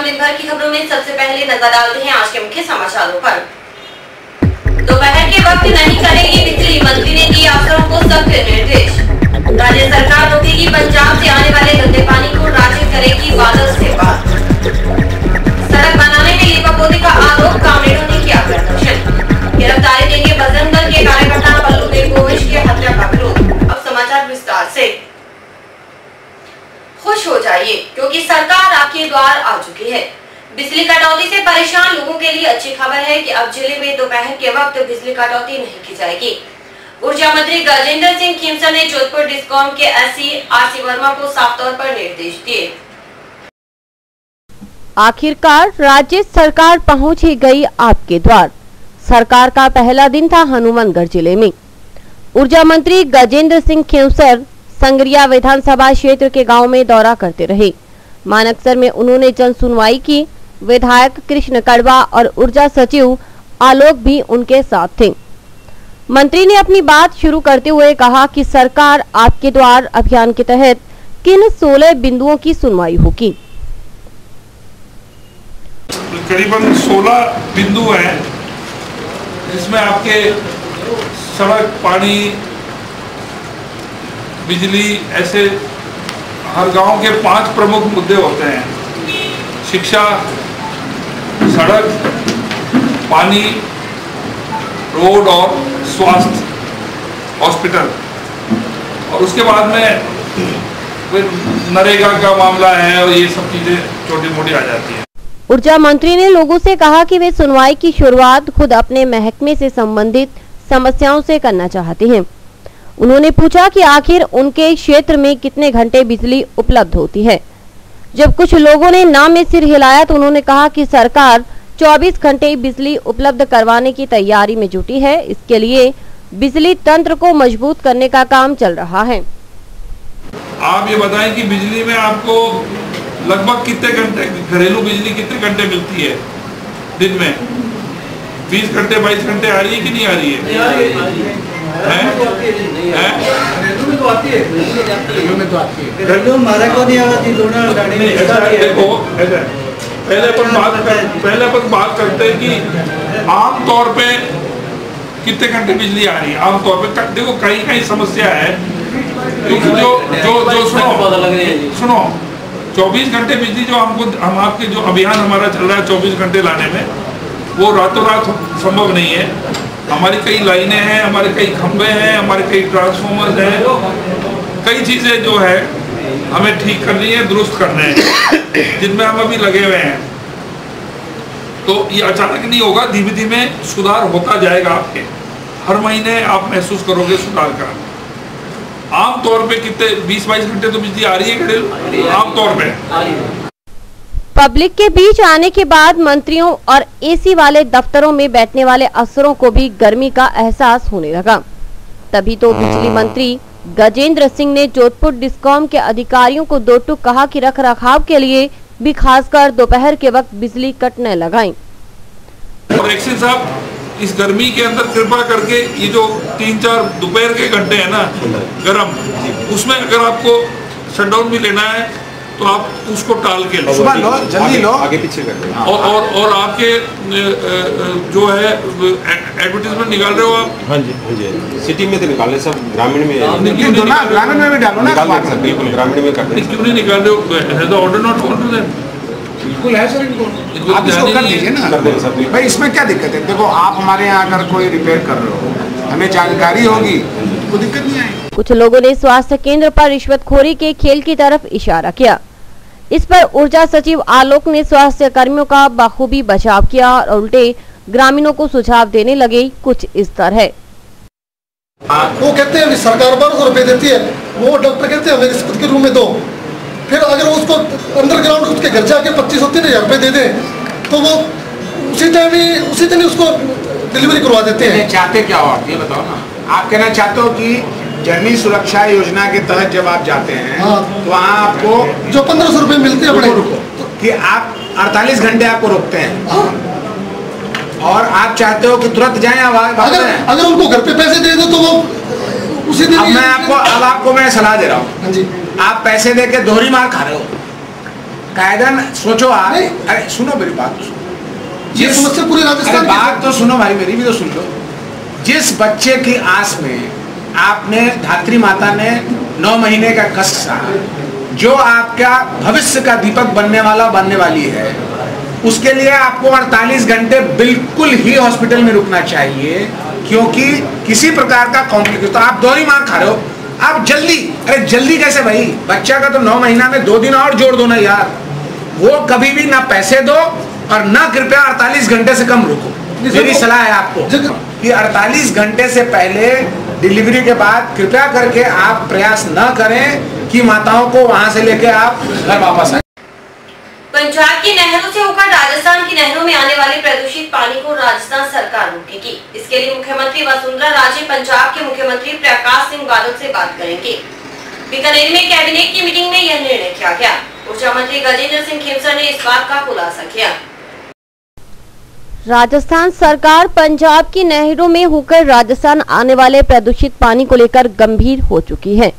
नमस्कार, दिन भर की खबरों में सबसे पहले नजर डालते हैं आज के मुख्य समाचारों पर। दोपहर के वक्त नहीं करेगी बिजली, मंत्री ने दिए अफसरों को सख्त निर्देश। राज्य सरकार रोकेगी पंजाब से आने वाले गंदे पानी को, राज्य करेगी बादल से बात। सड़क बनाने में लीपापोती का आरोप, कामरेडों ने किया प्रदर्शन। गिरफ्तारी देंगे बजरंग दल के कार्यकर्ता पल्लूदेव गोविश की हत्या का विरोध। अब समाचार विस्तार से। खुश हो जाइए क्योंकि सरकार आपके द्वार आ चुकी है। बिजली कटौती से परेशान लोगों के लिए अच्छी खबर है कि अब जिले में दोपहर के वक्त बिजली कटौती नहीं की जाएगी। ऊर्जा मंत्री गजेंद्र सिंह खेमसर ने जोधपुर डिस्कॉम के एसई आरसी वर्मा को साफ तौर पर निर्देश दिए। आखिरकार राज्य सरकार पहुंच ही गई आपके द्वार। सरकार का पहला दिन था हनुमानगढ़ जिले में। ऊर्जा मंत्री गजेंद्र सिंह खेमसर संगरिया विधानसभा क्षेत्र के गांव में दौरा करते रहे। मानकसर में उन्होंने जन सुनवाई की। विधायक कृष्ण कड़वा और ऊर्जा सचिव आलोक भी उनके साथ थे। मंत्री ने अपनी बात शुरू करते हुए कहा कि सरकार आपके द्वार अभियान के तहत किन 16 बिंदुओं की सुनवाई होगी। करीबन 16 बिंदु हैं जिसमें आपके सड़क, पानी, बिजली, ऐसे हर गांव के 5 प्रमुख मुद्दे होते हैं। शिक्षा, सड़क, पानी, रोड और स्वास्थ्य, हॉस्पिटल। और उसके बाद में नरेगा का मामला है और ये सब चीजें छोटी मोटी आ जाती हैं। ऊर्जा मंत्री ने लोगों से कहा कि वे सुनवाई की शुरुआत खुद अपने महकमे से संबंधित समस्याओं से करना चाहते हैं। उन्होंने पूछा कि आखिर उनके क्षेत्र में कितने घंटे बिजली उपलब्ध होती है। जब कुछ लोगों ने ना में सिर हिलाया तो उन्होंने कहा कि सरकार 24 घंटे बिजली उपलब्ध करवाने की तैयारी में जुटी है। इसके लिए बिजली तंत्र को मजबूत करने का काम चल रहा है। आप ये बताएं कि बिजली में आपको लगभग कितने घंटे, घरेलू बिजली कितने घंटे मिलती है दिन में? 20 घंटे 22 घंटे आ रही है कि नहीं आ रही है? देखो, पहले अपन बात करते हैं कि आम तौर पे कितने घंटे बिजली आ रही है। आम तौर पे देखो कहीं समस्या है क्योंकि जो सुनो 24 घंटे बिजली जो हम आपके जो अभियान हमारा चल रहा है 24 घंटे लाने में, वो रातों रात संभव नहीं है। हमारी कई लाइनें हैं, हमारे कई खंभे हैं, हमारे कई ट्रांसफॉर्मर्स हैं, कई चीज़ें जो है हमें ठीक करनी है, दुरुस्त करने हैं, जिनमें हम अभी लगे हुए हैं। तो ये अचानक नहीं होगा, धीमे धीमे सुधार होता जाएगा। आपके हर महीने आप महसूस करोगे सुधार का। आम तौर पे कितने 20-22 घंटे तो बिजली आ रही है आम तौर पे। पब्लिक के बीच आने के बाद मंत्रियों और एसी वाले दफ्तरों में बैठने वाले अफसरों को भी गर्मी का एहसास होने लगा। तभी तो बिजली मंत्री गजेंद्र सिंह ने जोधपुर डिस्कॉम के अधिकारियों को दो टूक कहा कि रखरखाव के लिए भी खासकर दोपहर के वक्त बिजली कट न लगाएं। और एक्शन साहब, इस गर्मी के अंदर कृपा करके ये जो 3-4 दोपहर के घंटे हैं ना गरम, उसमें अगर आपको शटडाउन भी लेना है तो आप उसको टाल के लो, सुबह लो, जल्दी लो, आगे पीछे कर। और आपके जो है एडवर्टीजमेंट निकाल रहे हो आप? हाँ जी, सिटी में तो निकाले, सब ग्रामीण में ग्रामीण में भी डालो ना, बिल्कुल ग्रामीण में करते हैं। क्यों नहीं निकाल रहे हो? Has the order not followed then? बिल्कुल है सर, इनको आप इसको कर लीजिए ना भाई, इसमें क्या दिक्कत है? देखो आप हमारे यहाँ अगर कोई रिपेयर कर रहे हो, हमें जानकारी होगी तो दिक्कत नहीं आएगी। कुछ लोगों ने स्वास्थ्य केंद्र पर रिश्वतखोरी के खेल की तरफ इशारा किया। इस पर ऊर्जा सचिव आलोक ने स्वास्थ्य कर्मियों का बखूबी बचाव किया और उल्टे ग्रामीणों को सुझाव देने लगे कुछ इस तरह। वो कहते हैं सरकार 1200 रुपए देती है, वो डॉक्टर कहते हैं मेरे खुद के रूम में दो। फिर अगर उसको अंडरग्राउंड उसके घर जाके 25-30 रुपए दे दें तो वो उसी दिन ही उसको डिलीवरी करवा देते हैं। चाहते क्या हो आप ये बताओ ना? आप कहना चाहते हो कि जननी सुरक्षा योजना के तहत जब आप जाते हैं तो वहाँ आपको जो 1500 रुपए मिलते हैं अपने कि आप 48 घंटे आपको रोकते हैं और आप चाहते हो कि तुरंत जाएं। अगर उनको घर पे पैसे दे दो तो वो उसी दिन। अब आपको मैं सलाह दे रहा हूँ, आप पैसे दे के दोहरी मार खा रहे हो। कायदन सोचो आप, अरे सुनो मेरी बात तो सुनो, ये समस्या पूरे राजस्थान की बात तो सुनो भाई, मेरी भी तो सुन लो। जिस बच्चे की आस में आपने धात्री माता ने 9 महीने का कष्ट सहा, जो आपका भविष्य का दीपक बनने वाली है, उसके लिए आपको 48 घंटे बिल्कुल ही हॉस्पिटल में रुकना चाहिए, क्योंकि किसी प्रकार का कॉम्प्लिकेशन, तो आप दोहरी मार खा रहे हो। आप जल्दी, अरे जल्दी कैसे भाई, बच्चा का तो 9 महीना में 2 दिन और जोड़ दो ना यार। वो कभी भी ना पैसे दो और ना कृपया 48 घंटे से कम रुको। मेरी सलाह है आपको कि 48 घंटे से पहले डिलीवरी के बाद कृपया करके आप प्रयास न करें कि माताओं को वहां से लेके आप घर वापस आए। पंजाब की नहरों से होकर राजस्थान की नहरों में आने वाले प्रदूषित पानी को राजस्थान सरकार रोकेगी। इसके लिए मुख्यमंत्री वसुंधरा राजे पंजाब के मुख्यमंत्री प्रकाश सिंह बादल से बात करेंगे। बीकानेर में कैबिनेट की मीटिंग में यह निर्णय किया गया। ऊर्जा मंत्री गजेंद्र सिंह खेमसर ने इस बात का खुलासा किया। राजस्थान सरकार पंजाब की नहरों में होकर राजस्थान आने वाले प्रदूषित पानी को लेकर गंभीर हो चुकी है।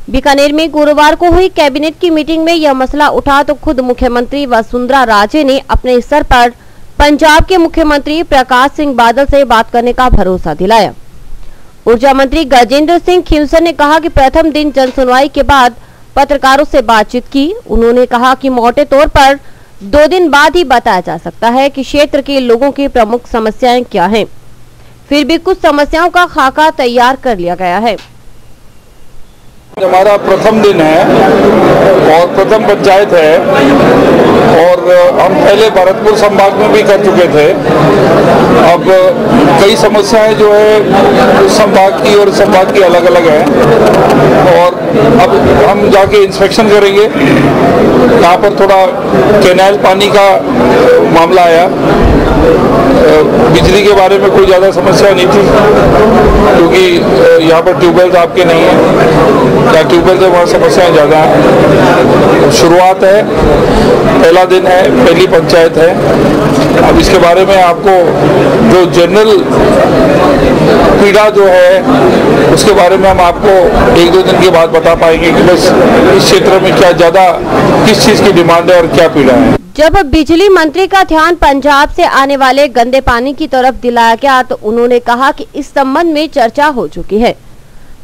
बीकानेर में गुरुवार को हुई कैबिनेट की मीटिंग में यह मसला उठा तो खुद मुख्यमंत्री वसुंधरा राजे ने अपने स्तर पर पंजाब के मुख्यमंत्री प्रकाश सिंह बादल से बात करने का भरोसा दिलाया। ऊर्जा मंत्री गजेंद्र सिंह खेमसर ने कहा कि प्रथम दिन जनसुनवाई के बाद पत्रकारों से बातचीत की। उन्होंने कहा कि मोटे तौर पर 2 दिन बाद ही बताया जा सकता है कि क्षेत्र के लोगों की प्रमुख समस्याएं क्या हैं। फिर भी कुछ समस्याओं का खाका तैयार कर लिया गया है। हमारा प्रथम दिन है और प्रथम पंचायत है और हम पहले भरतपुर संभाग में भी कर चुके थे। अब कई समस्याएं जो है उस संभाग की और संभाग की अलग अलग हैं और अब हम जाके इंस्पेक्शन करेंगे। यहाँ पर थोड़ा कैनाल पानी का मामला आया, बिजली के बारे में कोई ज़्यादा समस्या नहीं थी क्योंकि यहाँ पर ट्यूबवेल आपके नहीं है, या ट्यूबवेल से वहाँ समस्याएं ज़्यादा हैं। शुरुआत है, पहला दिन है, पहली पंचायत है। अब इसके बारे में आपको जो जनरल पीड़ा जो है उसके बारे में हम आपको 1-2 दिन के बाद बता पाएंगे कि बस इस क्षेत्र में क्या ज़्यादा किस चीज़ की डिमांड है और क्या पीड़ा है। जब बिजली मंत्री का ध्यान पंजाब से आने वाले गंदे पानी की तरफ दिलाया गया तो उन्होंने कहा कि इस संबंध में चर्चा हो चुकी है।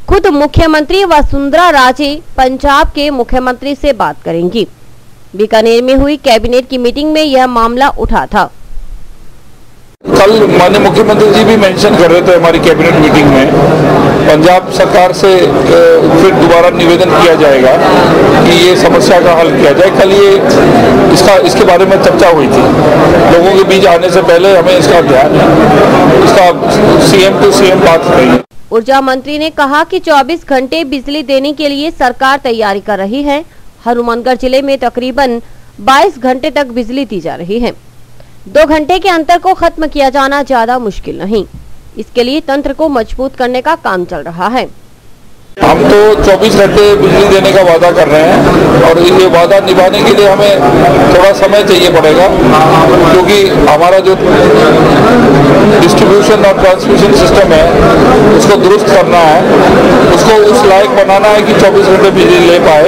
खुद मुख्यमंत्री वसुंधरा राजे पंजाब के मुख्यमंत्री से बात करेंगी। बीकानेर में हुई कैबिनेट की मीटिंग में यह मामला उठा था। कल माननीय मुख्यमंत्री जी भी मेंशन कर रहे थे हमारी कैबिनेट मीटिंग में, पंजाब सरकार से फिर दोबारा निवेदन किया जाएगा कि ये समस्या का हल किया जाए। कल ये इसके बारे में चर्चा हुई थी। लोगों के बीच आने से पहले हमें इसका ध्यान है, इसका CM to CM बात करेंगे। ऊर्जा मंत्री ने कहा कि 24 घंटे बिजली देने के लिए सरकार तैयारी कर रही है। हनुमानगढ़ जिले में तकरीबन 22 घंटे तक बिजली दी जा रही है। 2 घंटे के अंतर को खत्म किया जाना ज्यादा मुश्किल नहीं। इसके लिए तंत्र को मजबूत करने का काम चल रहा है। हम तो 24 घंटे बिजली देने का वादा कर रहे हैं और ये वादा निभाने के लिए हमें थोड़ा समय चाहिए पड़ेगा क्योंकि हमारा जो डिस्ट्रीब्यूशन और ट्रांसमिशन सिस्टम है उसको दुरुस्त करना है, उसको उस लायक बनाना है कि 24 घंटे बिजली ले पाए।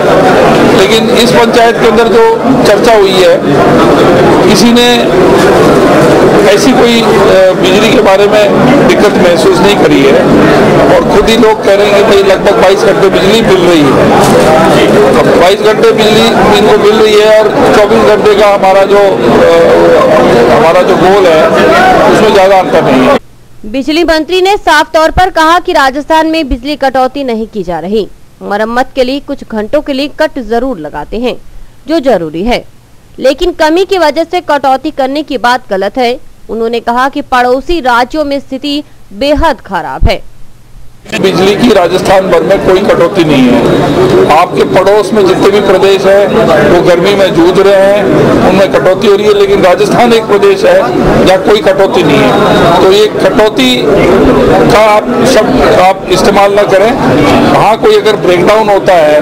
लेकिन इस पंचायत के अंदर जो चर्चा हुई है, किसी ने ऐसी कोई बिजली के बारे में दिक्कत महसूस नहीं करी है और खुद ही लोग कह रहे हैं कि भाई लगभग 22 घंटे बिजली मिल रही है। 22 घंटे बिजली इनको मिल रही है और 24 घंटे का हमारा जो गोल है उसमें ज्यादा अंतर नहीं है। बिजली मंत्री ने साफ तौर पर कहा कि राजस्थान में बिजली कटौती नहीं की जा रही। मरम्मत के लिए कुछ घंटों के लिए कट जरूर लगाते हैं जो जरूरी है, लेकिन कमी की वजह से कटौती करने की बात गलत है। उन्होंने कहा कि पड़ोसी राज्यों में स्थिति बेहद खराब है। बिजली की राजस्थान भर में कोई कटौती नहीं है। आपके पड़ोस में जितने भी प्रदेश है वो गर्मी में जूझ रहे हैं, उनमें कटौती हो रही है, लेकिन राजस्थान एक प्रदेश है जहाँ कोई कटौती नहीं है। तो ये कटौती का आप शब्द आप इस्तेमाल न करें। हाँ, कोई अगर ब्रेकडाउन होता है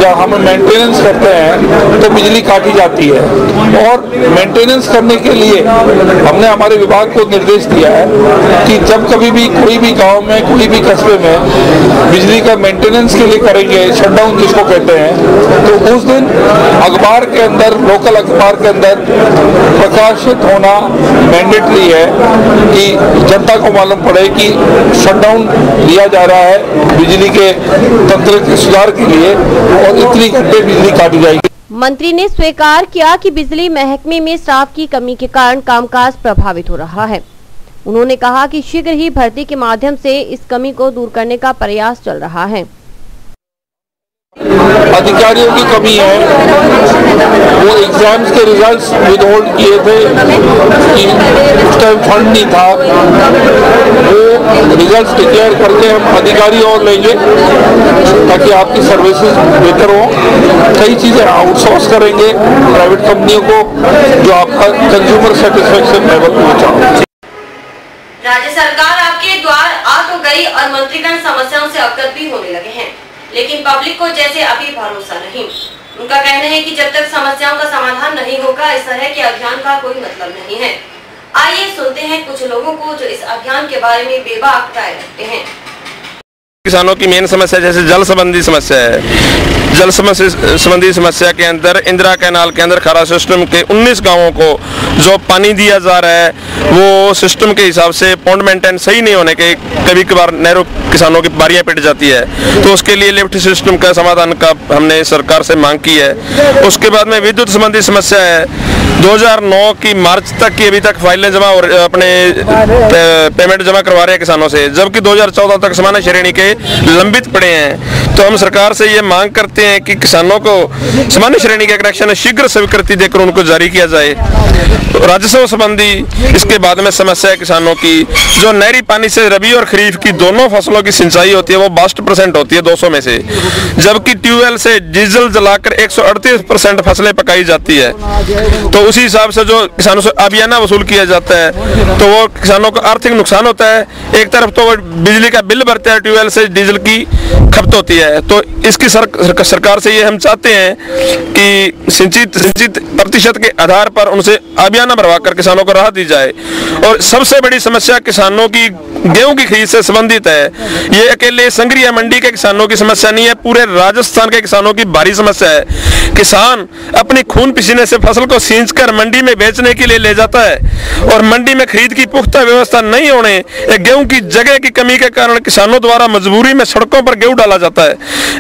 या हम मेंटेनेंस करते हैं तो बिजली काटी जाती है और मेंटेनेंस करने के लिए हमने हमारे विभाग को निर्देश दिया है कि जब कभी भी कोई भी गाँव में कोई भी कस्बे में बिजली का मेंटेनेंस के लिए करेंगे, शटडाउन जिसको कहते हैं, तो उस दिन अखबार के अंदर, लोकल अखबार के अंदर प्रकाशित होना मैंडेटरी है कि जनता को मालूम पड़े कि शटडाउन लिया जा रहा है बिजली के तंत्र के सुधार के लिए और इतनी घंटे बिजली काटी जाएगी। मंत्री ने स्वीकार किया कि बिजली महकमे में स्टाफ की कमी के कारण कामकाज प्रभावित हो रहा है। उन्होंने कहा कि शीघ्र ही भर्ती के माध्यम से इस कमी को दूर करने का प्रयास चल रहा है। अधिकारियों की कमी है, वो एग्जाम्स के रिजल्ट्स विदहोल्ड किए थे कि उस टाइम फंड नहीं था, वो रिजल्ट्स डिक्लेयर करके हम अधिकारी और लेंगे ताकि आपकी सर्विसेज बेहतर हो। कई चीजें आउटसोर्स करेंगे प्राइवेट कंपनियों को जो आपका कंज्यूमर सेटिस्फेक्शन लेवल पहुंचाओ। राज्य सरकार आपके द्वार आ तो गई और मंत्रीगण समस्याओं से अवगत भी होने लगे हैं, लेकिन पब्लिक को जैसे अभी भरोसा नहीं। उनका कहना है कि जब तक समस्याओं का समाधान नहीं होगा इस तरह के अभियान का कोई मतलब नहीं है। आइए सुनते हैं कुछ लोगों को जो इस अभियान के बारे में बेबाक राय रखते हैं। किसानों की मेन समस्या जैसे जल संबंधी समस्या है। जल संबंधी समस्या के अंदर इंदिरा कैनाल के अंदर खरा सिस्टम के 19 गांवों को जो पानी दिया जा रहा है वो सिस्टम के हिसाब से पॉन्ड मेंटेन सही नहीं होने के कभी कभार नहरों किसानों की बारियां पिट जाती है, तो उसके लिए लिफ्ट सिस्टम का समाधान का हमने सरकार से मांग की है। उसके बाद में विद्युत संबंधी समस्या है। 2009 की मार्च तक की अभी तक फाइलें जमा और अपने पेमेंट जमा करवा रहे हैं किसानों से, जबकि 2014 तक सामान्य श्रेणी के लंबित पड़े हैं। तो हम सरकार से ये मांग करते हैं कि किसानों को सामान्य श्रेणी के कनेक्शन शीघ्र स्वीकृति देकर उनको जारी किया जाए। राजस्व संबंधी इसके बाद में समस्या है किसानों की, जो नहरी पानी से रबी और खरीफ की दोनों फसलों की सिंचाई होती है वो 62% होती है 200 में से, जबकि ट्यूबवेल से डीजल जलाकर 138% फसलें पकाई जाती है। तो उसी हिसाब से जो किसानों से अभियाना वसूल किया जाता है तो वो किसानों को आर्थिक नुकसान होता है। एक तरफ तो वो बिजली का बिल भरते हैं, ट्यूबवेल से डीजल की खपत होती है। तो इसकी सरकार से ये हम चाहते हैं कि सिंचित प्रतिशत के आधार पर उनसे अभियाना भरवाकर किसानों को राहत दी जाए। और सबसे बड़ी समस्या किसानों की गेहूं की खरीद से संबंधित है। ये अकेले संग्रिया मंडी के किसानों की समस्या नहीं है, पूरे राजस्थान के किसानों की भारी समस्या है। किसान अपनी खून पसीने से फसल को सींचकर मंडी में बेचने के लिए ले जाता है और मंडी में खरीद की पुख्ता व्यवस्था नहीं होने, गेहूं की जगह की कमी के कारण किसानों द्वारा मजबूरी में सड़कों पर गेहूं डाला जाता है।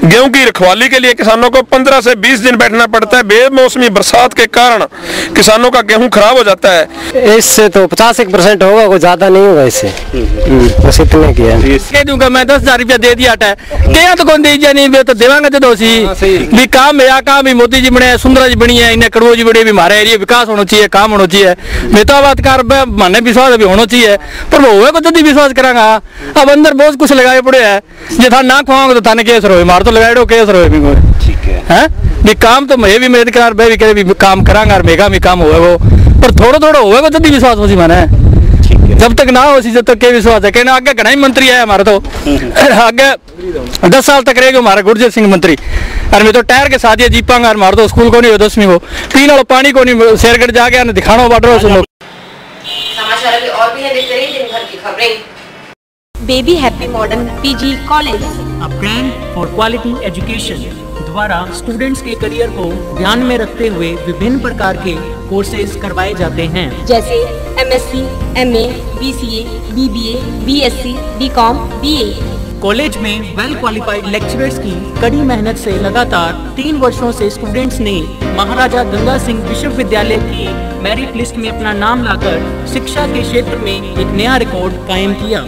गेहूं की रखवाली के लिए किसानों को 15 से 20 दिन बैठना पड़ता है। बेमौसमी बरसात के कारण किसानों का गेहूं खराब हो जाता है। इससे तो 50% होगा, कोई ज्यादा नहीं होगा इससे। बस इतने किया कह दूंगा मैं 10,000 रुपया दे दिया क्या तो कौन दीजिए नहीं तो देवांगे तो दोषी भी काम है। काम भी मोदी जी बने, सुंदरा जी बनी है, इन्हें कड़वो जी बने भी हमारे एरिया विकास होना चाहिए, काम होना चाहिए। मैं तो बात कर माने विश्वास अभी होना चाहिए, पर वो हुए को जल्दी विश्वास करांगा। अब अंदर बहुत कुछ लगाए पड़े है, जे था ना खुआओगे तो थाने केस रहो, मार तो लगाए केस रहो। ठीक है भी काम तो मैं भी मेहनत कर मैं भी कह भी काम करांगा और मेगा भी काम हुए वो, पर थोड़ा थोड़ा हुए को जल्दी विश्वास हो सी माने। जब तक ना हो सी जब तक के विश्वास है। कहना आगे घना ही मंत्री है हमारा, तो आगे 10 साल तक रहेगा हमारा गुरजीत सिंह मंत्री। और मैं तो टायर के साथ ये जीपांगा, हमारा तो स्कूल को नहीं हो 10वीं को पीने वाला पानी को नहीं शेरगढ़ जाके दिखाना बांट रहा। समाचार अभी और भी है, देखते रहिए दिन भर की खबरें। Baby happy modern PG college, a brand for quality education द्वारा स्टूडेंट्स के करियर को ध्यान में रखते हुए विभिन्न प्रकार के कोर्सेज करवाए जाते हैं, जैसे MSc, MA, BCA, BBA, BSc, BCom, BA। College में वेल क्वालिफाइड लेक्चरर्स की कड़ी मेहनत से लगातार 3 वर्षों से स्टूडेंट्स ने महाराजा गंगा सिंह विश्वविद्यालय की मेरिट लिस्ट में अपना नाम लाकर शिक्षा के क्षेत्र में एक नया रिकॉर्ड कायम किया।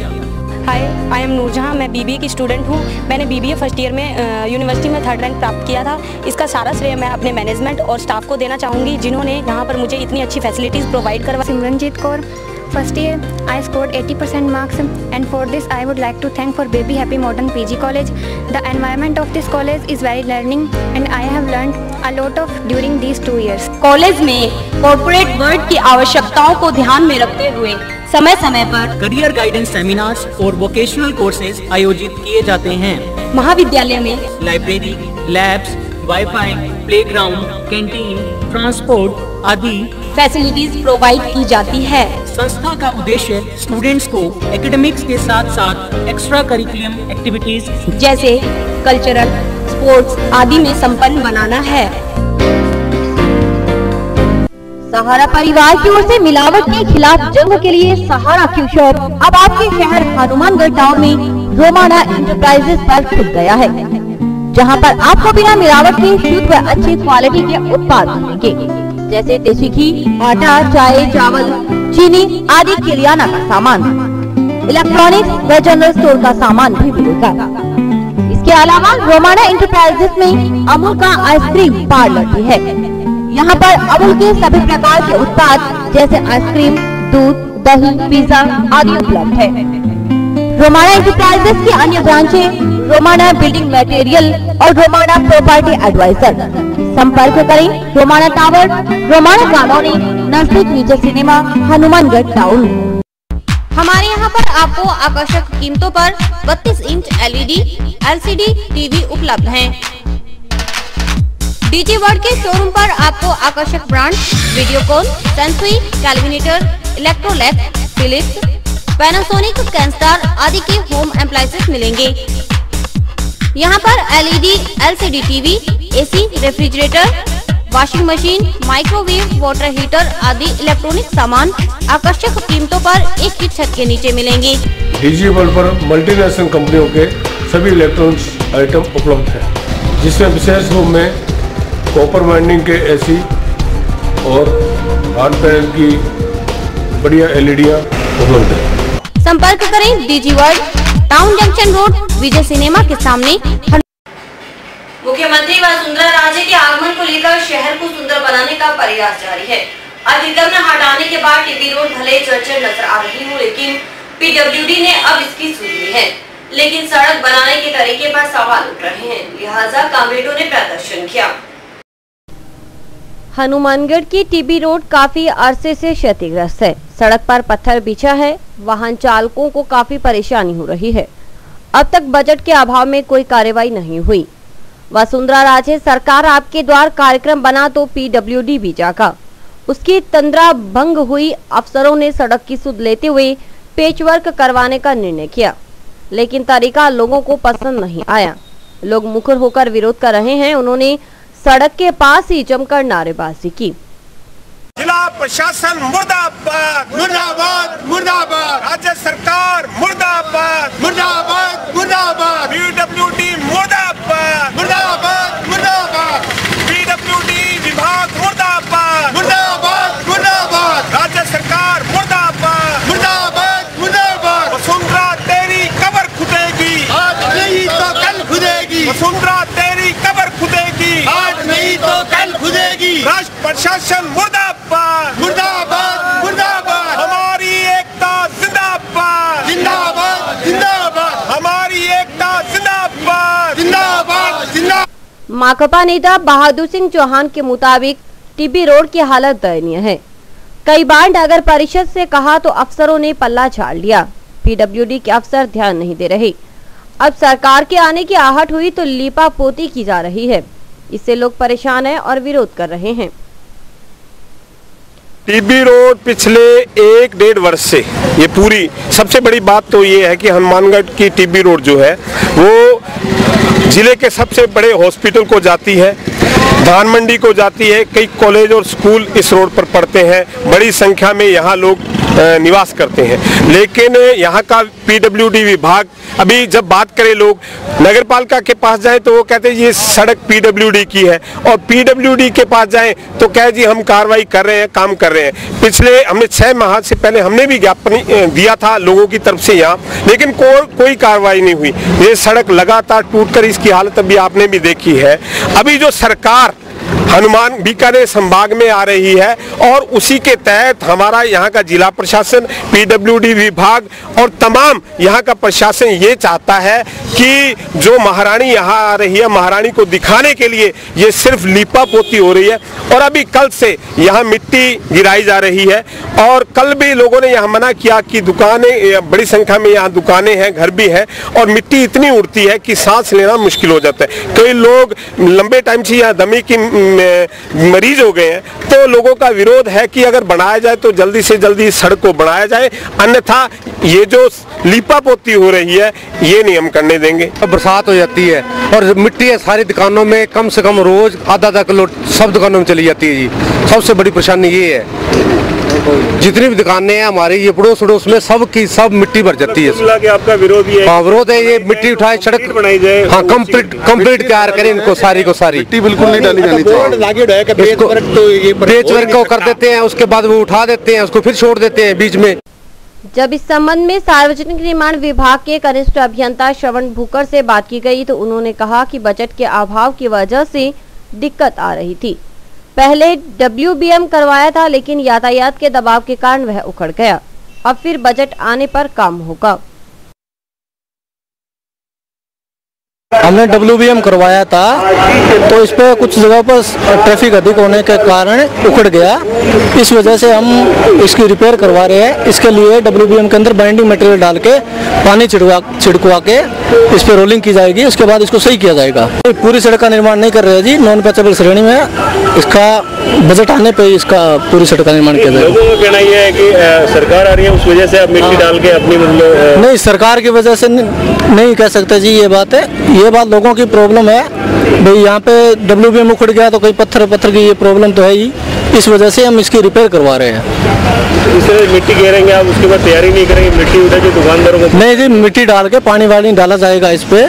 हाय, आई एम नूरजहां, मैं BBA की स्टूडेंट हूँ। मैंने BBA फर्स्ट ईयर में यूनिवर्सिटी में 3rd रैंक प्राप्त किया था। इसका सारा श्रेय मैं अपने मैनेजमेंट और स्टाफ को देना चाहूँगी, जिन्होंने यहाँ पर मुझे इतनी अच्छी फैसिलिटीज़ प्रोवाइड करवा। Simranjeet Kaur, first year I scored 80% marks, and for this I would like to thank for Baby Happy Modern PG College. The environment of this college is very learning and I have learned a lot of during these 2 years. College में corporate world की आवश्यकताओं को ध्यान में रखते हुए समय समय पर करियर गाइडेंस सेमिनार्स और वोकेशनल कोर्सेज आयोजित किए जाते हैं। महाविद्यालय में library, labs wifi, playground, canteen, transport आदि फैसिलिटीज प्रोवाइड की जाती है। संस्था का उद्देश्य स्टूडेंट्स को एकेडमिक्स के साथ साथ एक्स्ट्रा करिकुलम एक्टिविटीज जैसे कल्चरल, स्पोर्ट्स आदि में संपन्न बनाना है। सहारा परिवार की ओर से मिलावट के खिलाफ जंग के लिए सहारा क्यू शॉप अब आपके शहर हनुमानगढ़ टाउन में रोमाना इंटरप्राइजेस पर खुल गया है, जहां पर आपको बिना मिलावट के शुद्ध व अच्छी क्वालिटी के उत्पाद मिलेंगे, जैसे देसी घी, आटा, चाय, चावल, चीनी आदि किराना का सामान, इलेक्ट्रॉनिक्स व जनरल स्टोर का सामान भी मिलेगा। इसके अलावा रोमाना इंटरप्राइजेस में अमूल का आइसक्रीम पार्लर भी है। यहाँ पर अमूल के सभी प्रकार के उत्पाद जैसे आइसक्रीम, दूध, दही, पिज्जा आदि उपलब्ध है। रोमाना इंटरप्राइजेस की अन्य ब्रांचें रोमाना बिल्डिंग मटेरियल और रोमाना प्रॉपर्टी एडवाइजर। संपर्क करें रोमाना टावर, रोमाना कॉलोनी, नजदीक विजय सिनेमा, हनुमानगढ़ टाउन। हमारे यहाँ पर आपको आकर्षक कीमतों पर 32 इंच LED, LCD टीवी उपलब्ध हैं। डीजी वर्ल्ड के शोरूम पर आपको आकर्षक brand Videocon, Sansui, Kelvinator, Electrolux, Philips, Panasonic, Kenstar आदि के होम अप्लायंसेस मिलेंगे। यहाँ पर LED, LCD TV, AC, refrigerator, washing machine, microwave, water heater आदि इलेक्ट्रॉनिक सामान आकर्षक कीमतों पर एक ही छत के नीचे मिलेंगे। डीजी वर्ल्ड पर मल्टीनेशनल कंपनियों के सभी इलेक्ट्रॉनिक्स आइटम उपलब्ध हैं, जिसमें विशेष रूप में कॉपर वाइंडिंग के AC और हार्ड पैनल की बढ़िया LEDयां उपलब्ध है। संपर्क करें DG world, town junction road, Vijay cinema के सामने। मुख्यमंत्री वसुंधरा राजे के आगमन को लेकर शहर को सुंदर बनाने का प्रयास जारी है। अतिक्रमण हटाने के बाद टीबी रोड भले जर्जर नजर आ रही हो, लेकिन PWD ने अब इसकी सुन ली है। लेकिन सड़क बनाने के तरीके पर सवाल उठ रहे हैं, लिहाजा कामरेडों ने प्रदर्शन किया। हनुमानगढ़ की टीबी रोड काफी अरसे से क्षतिग्रस्त है। सड़क पर पत्थर बिछा है, वाहन चालकों को काफी परेशानी हो रही है। अब तक बजट के अभाव में कोई कार्रवाई नहीं हुई। वसुंधरा राजे सरकार आपके द्वार कार्यक्रम बना तो PWD भी जागा। उसकी तंद्रा भंग हुई। अफसरों ने सड़क की सुध लेते हुए पेचवर्क करवाने का निर्णय किया, लेकिन तरीका लोगों को पसंद नहीं आया। लोग मुखर होकर विरोध कर रहे हैं। उन्होंने सड़क के पास ही जमकर नारेबाजी की। जिला प्रशासन मुर्दाबाद, मुर्दाबाद, मुर्दाबाद। राज्य सरकार मुर्दाबाद, मुर्दाबाद, मुर्दाबाद। PWD मुर्दाबाद, मुर्दाबाद, मुर्दाबाद। PWD विभाग मुर्दाबाद, मुर्दाबाद, मुर्दाबाद। राज्य सरकार मुर्दाबाद, मुर्दाबाद, मुर्दाबाद। वसुंधरा तेरी कब्र खुदेगी, आज नहीं तो कल खुदेगी। वसुंधरा तेरी कब्र खुदेगी, आज नहीं तो कल खुदेगी। राष्ट्र प्रशासन मुर्दाबाद, मुर्दाबाद, मुर्दाबाद। हमारी एकता जिंदाबाद, जिंदाबाद, जिंदाबाद। हमारी एकता जिंदाबाद, जिंदाबाद, जिंदाबाद। माकपा नेता बहादुर सिंह चौहान के मुताबिक टीबी रोड की हालत दयनीय है। कई बार नगर परिषद से कहा तो अफसरों ने पल्ला झाड़ लिया। PWD के अफसर ध्यान नहीं दे रहे। अब सरकार के आने की आहट हुई तो लीपा पोती की जा रही है। इससे लोग परेशान हैं और विरोध कर रहे हैं। टीबी रोड पिछले 1-1.5 वर्ष से ये पूरी, सबसे बड़ी बात तो ये है कि हनुमानगढ़ की टीबी रोड जो है वो जिले के सबसे बड़े हॉस्पिटल को जाती है, धान मंडी को जाती है। कई कॉलेज और स्कूल इस रोड पर पढ़ते हैं। बड़ी संख्या में यहाँ लोग निवास करते हैं, लेकिन यहाँ का PWD विभाग, अभी जब बात करें लोग नगर पालिका के पास जाएं तो वो कहते हैं ये सड़क PWD की है, और PWD के पास जाएं तो कहे जी हम कार्रवाई कर रहे हैं, काम कर रहे हैं। पिछले हमने 6 माह से पहले हमने भी ज्ञापन दिया था लोगों की तरफ से यहाँ, लेकिन कोई कार्रवाई नहीं हुई। ये सड़क लगातार टूटकर इसकी हालत अभी आपने भी देखी है। अभी जो सरकार हनुमान बीकानेर संभाग में आ रही है और उसी के तहत हमारा यहाँ का जिला प्रशासन, पीडब्ल्यूडी विभाग और तमाम यहाँ का प्रशासन ये चाहता है कि जो महारानी यहाँ आ रही है, महारानी को दिखाने के लिए ये सिर्फ लीपा पोती हो रही है। और अभी कल से यहाँ मिट्टी गिराई जा रही है और कल भी लोगों ने यहाँ मना किया कि दुकानें, बड़ी संख्या में यहाँ दुकानें हैं, घर भी हैं और मिट्टी इतनी उड़ती है कि सांस लेना मुश्किल हो जाता है। कई लोग लंबे टाइम से यहाँ दमे की मरीज हो गए हैं, तो लोगों का विरोध है कि अगर बनाया जाए तो जल्दी से जल्दी इस सड़क को बनाया जाए, अन्यथा ये जो लीपा पोती हो रही है ये नहीं हम करने देंगे। बरसात हो जाती है और मिट्टी है सारी दुकानों में, कम से कम रोज आधा किलो सब दुकानों में चली जाती है जी। सबसे बड़ी परेशानी ये है, जितनी भी दुकानें हैं हमारी ये पड़ोस वड़ोस में सब की सब मिट्टी भर जाती है। कि आपका विरोध ये हाँ, विरोध है, ये मिट्टी उठाए सड़क बनाई जाए। हाँ, कंप्लीट तैयार करें इनको, सारी को सारी मिट्टी बिल्कुल नहीं डाली जानी चाहिए। पेच वर्क को कर देते हैं, उसके बाद वो उठा देते हैं, उसको फिर छोड़ देते हैं बीच में। जब इस संबंध में सार्वजनिक निर्माण विभाग के कनिष्ठ अभियंता श्रवण भूकर से बात की गई तो उन्होंने कहा कि बजट के अभाव की वजह से दिक्कत आ रही थी। पहले WBM करवाया था लेकिन यातायात के दबाव के कारण वह उखड़ गया। अब फिर बजट आने पर काम होगा। हमने WBM करवाया था तो इस पे कुछ जगह पर ट्रैफिक अधिक होने के कारण उखड़ गया, इस वजह से हम इसकी रिपेयर करवा रहे हैं। इसके लिए WBM के अंदर बाइंडिंग मटेरियल डाल के पानी छिड़कवा के इस पे रोलिंग की जाएगी, उसके बाद इसको सही किया जाएगा। पूरी सड़क का निर्माण नहीं कर रहे जी, नॉन पैचेबल श्रेणी में इसका बजट आने पे इसका पूरी सड़क का निर्माण किया जाएगा। लोगों का कहना यह है कि सरकार आ रही है उस वजह से अब मिट्टी डाल के अपनी मतलब नहीं, सरकार की वजह से नहीं कह सकते जी, ये बात है, ये बात लोगों की प्रॉब्लम है भाई। यहाँ पे WBM उखड़ गया तो कोई पत्थर की ये प्रॉब्लम तो है ही, इस वजह से हम इसकी रिपेयर करवा रहे हैं। इस तरह मिट्टी गिरेंगे आप, उसके बाद तैयारी नहीं करेंगे, मिट्टी उठाकर दुकानदारों को नहीं जी, मिट्टी डाल के पानी वानी डाला जाएगा, इस पे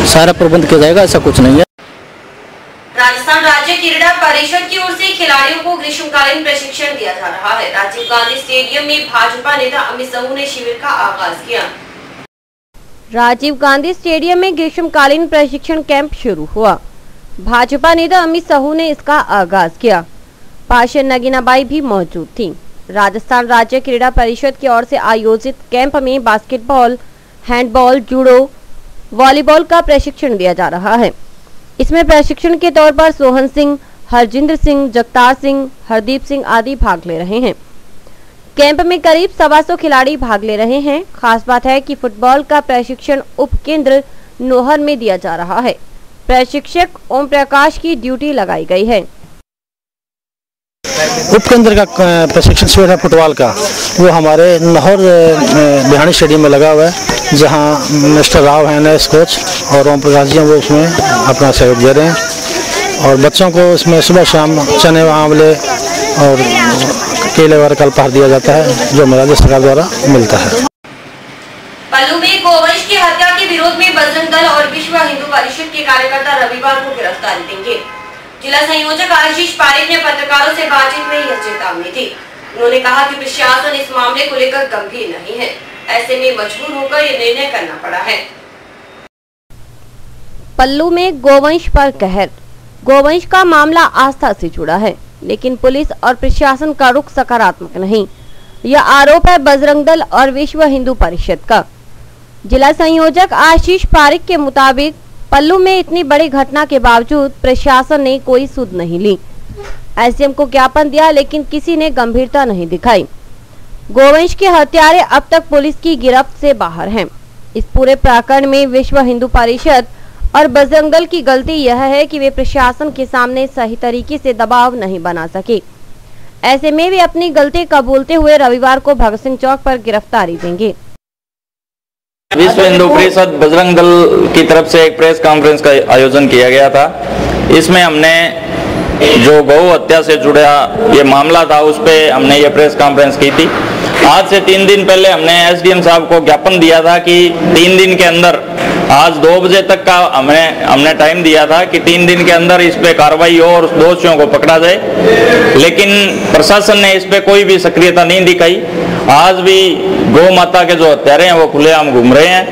सारा प्रबंध किया जाएगा, ऐसा कुछ नहीं है। राजस्थान राज्य क्रीड़ा परिषद की ओर से खिलाड़ियों को ग्रीष्मकालीन प्रशिक्षण दिया जा रहा है। राजीव गांधी स्टेडियम में भाजपा नेता अमित साहू ने शिविर का आगाज किया। राजीव गांधी स्टेडियम में ग्रीष्मकालीन प्रशिक्षण कैंप शुरू हुआ। भाजपा नेता अमित साहू ने इसका आगाज किया। पार्षद नगीनाबाई भी मौजूद थी। राजस्थान राज्य क्रीड़ा परिषद की ओर से आयोजित कैंप में बास्केटबॉल, हैंडबॉल, जूडो, वॉलीबॉल का प्रशिक्षण दिया जा रहा है। इसमें प्रशिक्षण के तौर पर सोहन सिंह, हरजिंदर सिंह, जगतार सिंह, हरदीप सिंह आदि भाग ले रहे हैं। कैंप में करीब 125 खिलाड़ी भाग ले रहे हैं। खास बात है कि फुटबॉल का प्रशिक्षण उप केंद्र नोहर में दिया जा रहा है। प्रशिक्षक ओम प्रकाश की ड्यूटी लगाई गई है। उप केंद्र का प्रशिक्षण शिविर है फुटबॉल का, वो हमारे नहर बिहानी स्टेडियम में लगा हुआ है, जहां मिस्टर राव हैं नए कोच और ओम प्रकाश जी हैं, वो उसमें अपना सहयोग दे रहे हैं। और बच्चों को इसमें सुबह शाम चने, आंवले और केले वगैरह का अल्पाहार दिया जाता है, जो राज्य सरकार द्वारा मिलता है। पल्लू में गोवंश की हत्या के विरोध में बजरंग दल और विश्व हिंदू परिषद के कार्यकर्ता रविवार को गिरफ्तारी देंगे। जिला संयोजक आशीष पारिक ने पत्रकारों से बातचीत में यह चेतावनी दी। उन्होंने कहा कि प्रशासन इस मामले को लेकर गंभीर नहीं है, ऐसे में मजबूर होकर ये निर्णय करना पड़ा है। पल्लू में गोवंश पर कहर। गोवंश का मामला आस्था से जुड़ा है, लेकिन पुलिस और प्रशासन का रुख सकारात्मक नहीं। यह आरोप है बजरंग दल और विश्व हिंदू परिषद का। जिला संयोजक आशीष पारिक के मुताबिक पल्लू में इतनी बड़ी घटना के बावजूद प्रशासन ने कोई सुध नहीं ली। एसडीएम को ज्ञापन दिया लेकिन किसी ने गंभीरता नहीं दिखाई। गोवंश के हत्यारे अब तक पुलिस की गिरफ्त से बाहर हैं। इस पूरे प्रकरण में विश्व हिंदू परिषद और बजरंग दल की गलती यह है कि वे प्रशासन के सामने सही तरीके से दबाव नहीं बना सके। ऐसे में वे अपनी गलती कबूलते हुए रविवार को भगत सिंह चौक पर गिरफ्तारी देंगे। विश्व हिंदू परिषद बजरंग दल की तरफ से एक प्रेस कॉन्फ्रेंस का आयोजन किया गया था। इसमें हमने जो गौ हत्या से जुड़ा ये मामला था उस पे हमने ये प्रेस कॉन्फ्रेंस की थी। आज से 3 दिन पहले हमने एसडीएम साहब को ज्ञापन दिया था कि 3 दिन के अंदर, आज 2 बजे तक का हमने टाइम दिया था कि 3 दिन के अंदर इस पे कार्रवाई हो और दोषियों को पकड़ा जाए, लेकिन प्रशासन ने इस पे कोई भी सक्रियता नहीं दिखाई। आज भी गौ माता के जो हत्यारे हैं वो खुलेआम घूम रहे हैं।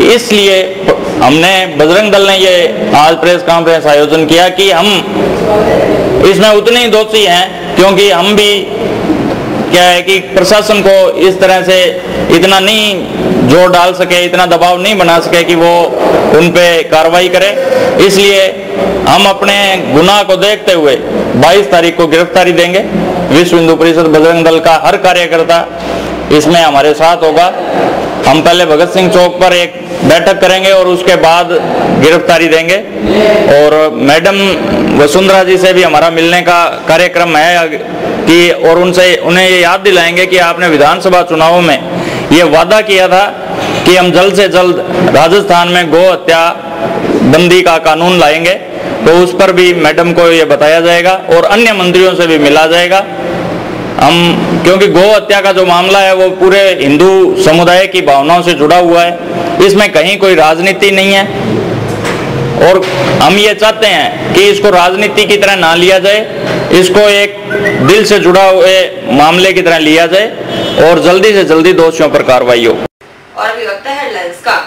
इसलिए हमने बजरंग दल ने ये आज प्रेस कॉन्फ्रेंस आयोजन किया कि हम इसमें उतने ही दोषी हैं, क्योंकि हम भी क्या है कि प्रशासन को इस तरह से इतना नहीं जोर डाल सके, इतना दबाव नहीं बना सके कि वो उन पे कार्रवाई करे। इसलिए हम अपने गुनाह को देखते हुए 22 तारीख को गिरफ्तारी देंगे। विश्व हिंदू परिषद बजरंग दल का हर कार्यकर्ता इसमें हमारे साथ होगा। हम पहले भगत सिंह चौक पर एक बैठक करेंगे और उसके बाद गिरफ्तारी देंगे। और मैडम वसुंधरा जी से भी हमारा मिलने का कार्यक्रम है कि और उन्हें ये याद दिलाएंगे कि आपने विधानसभा चुनावों में ये वादा किया था कि हम जल्द से जल्द राजस्थान में गौ हत्या बंदी का कानून लाएंगे, तो उस पर भी मैडम को ये बताया जाएगा और अन्य मंत्रियों से भी मिला जाएगा। हम क्योंकि गौ हत्या का जो मामला है वो पूरे हिंदू समुदाय की भावनाओं से जुड़ा हुआ है, इसमें कहीं कोई राजनीति नहीं है और हम ये चाहते हैं कि इसको राजनीति की तरह ना लिया जाए, इसको एक दिल से जुड़ा हुए मामले की तरह लिया जाए और जल्दी से जल्दी दोषियों पर कार्रवाई हो। और अभी वक्त है हेडलाइंस का।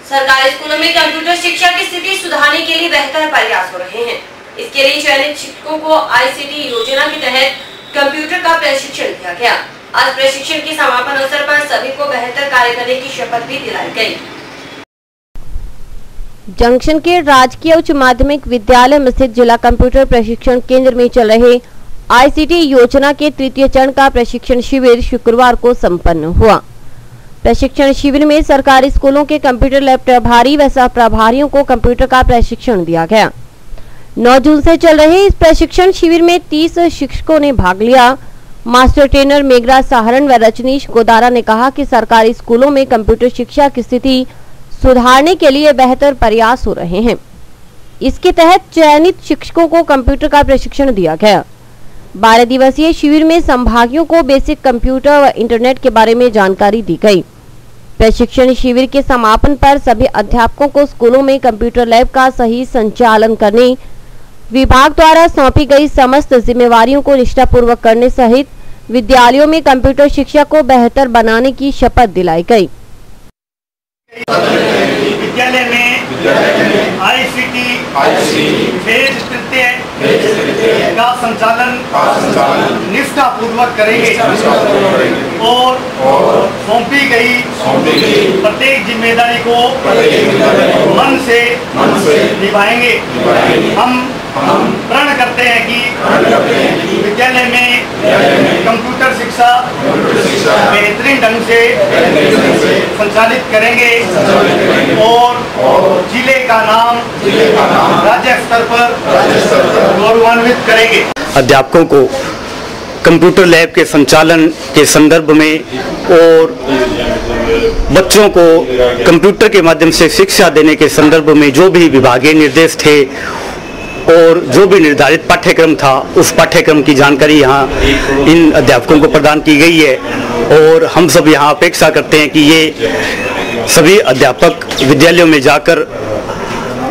सरकारी स्कूलों में कंप्यूटर शिक्षा की स्थिति सुधारने के लिए बेहतर प्रयास हो रहे हैं। इसके लिए चयनित शिक्षकों को आईसीटी योजना के तहत कंप्यूटर का प्रशिक्षण दिया गया। आज प्रशिक्षण के समापन अवसर पर सभी को बेहतर कार्य करने की शपथ भी दिलाई गई। जंक्शन के राजकीय उच्च माध्यमिक विद्यालय में स्थित जिला कंप्यूटर प्रशिक्षण केंद्र में चल रहे आईसीटी योजना के तृतीय चरण का प्रशिक्षण शिविर शुक्रवार को संपन्न हुआ। प्रशिक्षण शिविर में सरकारी स्कूलों के कंप्यूटर लैब प्रभारी व सह प्रभारियों को कंप्यूटर का प्रशिक्षण दिया गया। 9 जून से चल रहे इस प्रशिक्षण शिविर में 30 शिक्षकों ने भाग लिया। मास्टर ट्रेनर मेघराज सहारण व रजनीश गोदारा ने कहा कि सरकारी स्कूलों में कंप्यूटर शिक्षा की स्थिति सुधारने के लिए बेहतर प्रयास हो रहे हैं। इसके तहत चयनित शिक्षकों को कंप्यूटर का प्रशिक्षण दिया गया। 12 दिवसीय शिविर में संभागियों को बेसिक कंप्यूटर व इंटरनेट के बारे में जानकारी दी गई। प्रशिक्षण शिविर के समापन पर सभी अध्यापकों को स्कूलों में कंप्यूटर लैब का सही संचालन करने, विभाग द्वारा सौंपी गई समस्त जिम्मेवारियों को निष्ठापूर्वक करने सहित विद्यालयों में कंप्यूटर शिक्षा को बेहतर बनाने की शपथ दिलाई गई। विद्यालय में आईसीटी फेज तृतीय का संचालन निष्ठापूर्वक करेंगे और सौंपी गई प्रत्येक जिम्मेदारी को मन से निभाएंगे। हम प्रण करते हैं कि विद्यालय में कंप्यूटर शिक्षा बेहतरीन ढंग से संचालित करेंगे और जिले का नाम राज्य स्तर पर गौरवान्वित करेंगे। अध्यापकों को कंप्यूटर लैब के संचालन के संदर्भ में और बच्चों को कंप्यूटर के माध्यम से शिक्षा देने के संदर्भ में जो भी विभागीय निर्देश थे और जो भी निर्धारित पाठ्यक्रम था, उस पाठ्यक्रम की जानकारी यहाँ इन अध्यापकों को प्रदान की गई है। और हम सब यहाँ अपेक्षा करते हैं कि ये सभी अध्यापक विद्यालयों में जाकर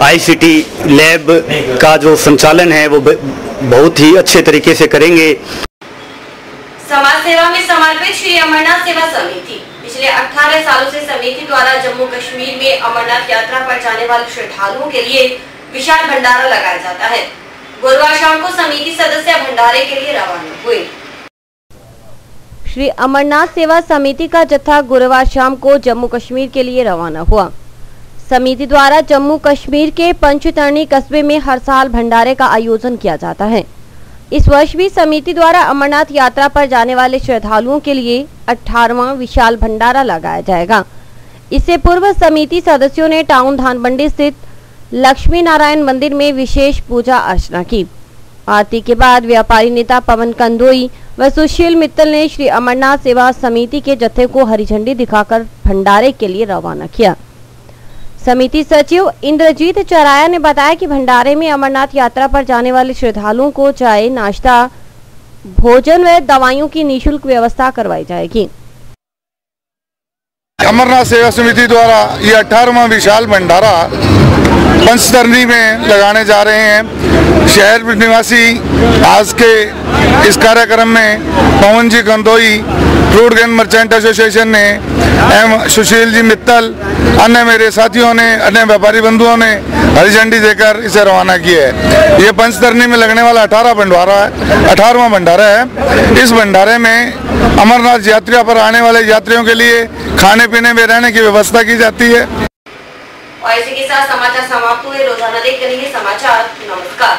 आईसीटी लैब का जो संचालन है वो बहुत ही अच्छे तरीके से करेंगे। समाज सेवा में समर्पित श्री अमरनाथ सेवा समिति पिछले 18 सालों से समिति द्वारा जम्मू कश्मीर में अमरनाथ यात्रा पर जाने वाले श्रद्धालुओं के लिए विशाल भंडारा लगाया जाता है। गुरुवार शाम को समिति सदस्य भंडारे के लिए रवाना हुए। श्री अमरनाथ सेवा समिति का जत्था गुरुवार शाम को जम्मू कश्मीर के लिए रवाना हुआ। समिति द्वारा जम्मू कश्मीर के पंचतरणी कस्बे में हर साल भंडारे का आयोजन किया जाता है। इस वर्ष भी समिति द्वारा अमरनाथ यात्रा पर जाने वाले श्रद्धालुओं के लिए 18वां विशाल भंडारा लगाया जाएगा। इससे पूर्व समिति सदस्यों ने टाउन धानमंडी स्थित लक्ष्मी नारायण मंदिर में विशेष पूजा अर्चना की। आरती के बाद व्यापारी नेता पवन कंदोई व सुशील मित्तल ने श्री अमरनाथ सेवा समिति के जत्थे को हरी झंडी दिखाकर भंडारे के लिए रवाना किया। समिति सचिव इंद्रजीत चराया ने बताया कि भंडारे में अमरनाथ यात्रा पर जाने वाले श्रद्धालुओं को चाय, नाश्ता, भोजन व दवाइयों की निःशुल्क व्यवस्था करवाई जाएगी। अमरनाथ सेवा समिति द्वारा ये 18वां विशाल भंडारा पंचतरणी में लगाने जा रहे हैं। शहर निवासी आज के इस कार्यक्रम में Pawan ji Kandoi, fruit grain merchant association ने एवं सुशील जी मित्तल, अन्य मेरे साथियों ने, अन्य व्यापारी बंधुओं ने हरी झंडी देकर इसे रवाना किया है। ये पंचतरणी में लगने वाला 18वां भंडारा है। इस भंडारे में अमरनाथ यात्रा पर आने वाले यात्रियों के लिए खाने पीने में रहने की व्यवस्था की जाती है। और इसी के साथ समाचार समाप्त हुए। रोजाना देखते रहिए समाचार। नमस्कार।